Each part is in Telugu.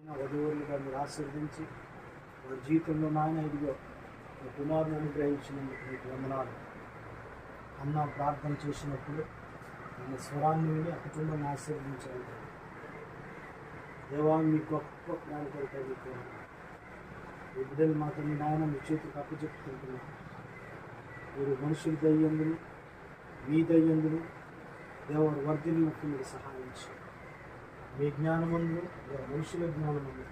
వధువులుగా మీరు ఆశీర్వదించి వారి జీవితంలో నాయన ఇదిగో మీ కుమారుని అనుగ్రహించినందుకు మీకు వందనాలు. అన్న ప్రార్థన చేసినప్పుడు ఆయన స్వరాన్ని విని ఆ కుటుంబాన్ని ఆశీర్వదించాలి. దేవా మీ గొప్ప ప్రణాళికలపై మీకు ఈ బిడ్డలు మాత్రం మీ నాయన మీ చేతికి అప్పచెప్పుకుంటున్నాను. మీరు మనుషుల దయ్యందులు మీ దయ్యందులు దేవుడు వర్ధిల్లినట్టు మీరు సహాయించి మీ జ్ఞానమందు మనుషుల జ్ఞానమందు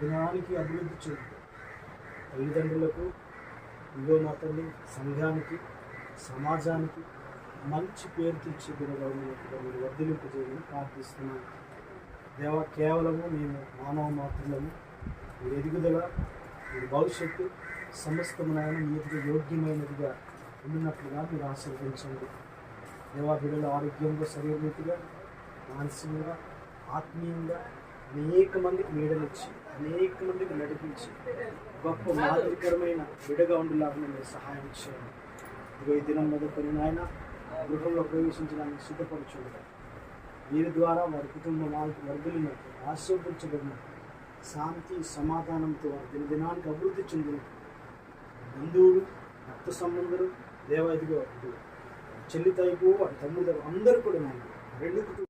దినానికి అభివృద్ధి చెందుతూ తల్లిదండ్రులకు ఇదో మా తల్లి సంఘానికి సమాజానికి మంచి పేరు తెచ్చి దినగలిగినట్టుగా మీరు వర్ధిలింపజేయమని ప్రార్థిస్తున్నాను. దేవ కేవలము మేము మానవ మాత్రము మీరు ఎదుగుదల మీరు భవిష్యత్తు సమస్తమునైన నీతిగా యోగ్యమైనదిగా ఉన్నట్లుగా మీరు ఆశీర్వదించండి. దేవా బిడ్డలు ఆరోగ్యంగా శరీరరీతిగా మానసికంగా ఆత్మీయంగా అనేక మందికి నీడనిచ్చి అనేక మందికి నడిపించి గొప్ప మాదిరికరమైన బిడ్డగా ఉండేలాగా మీరు సహాయం చేయండి. ఇదిగో ఈ దినం మొదలుకొని నాయన గృహంలో ప్రవేశించడానికి సిద్ధపరచుండగా వీరి ద్వారా వారి కుటుంబం వాళ్ళకి వర్గులినట్టు ఆశీర్వదించబడినట్టు శాంతి సమాధానంతో వారి దినదినానికి అభివృద్ధి చెందినట్టు బంధువులు రక్త సంబంధులు దేవ ఇదిగో చెల్లితైపు వారి తమ్ముడు అందరూ కూడా నాయన రెండు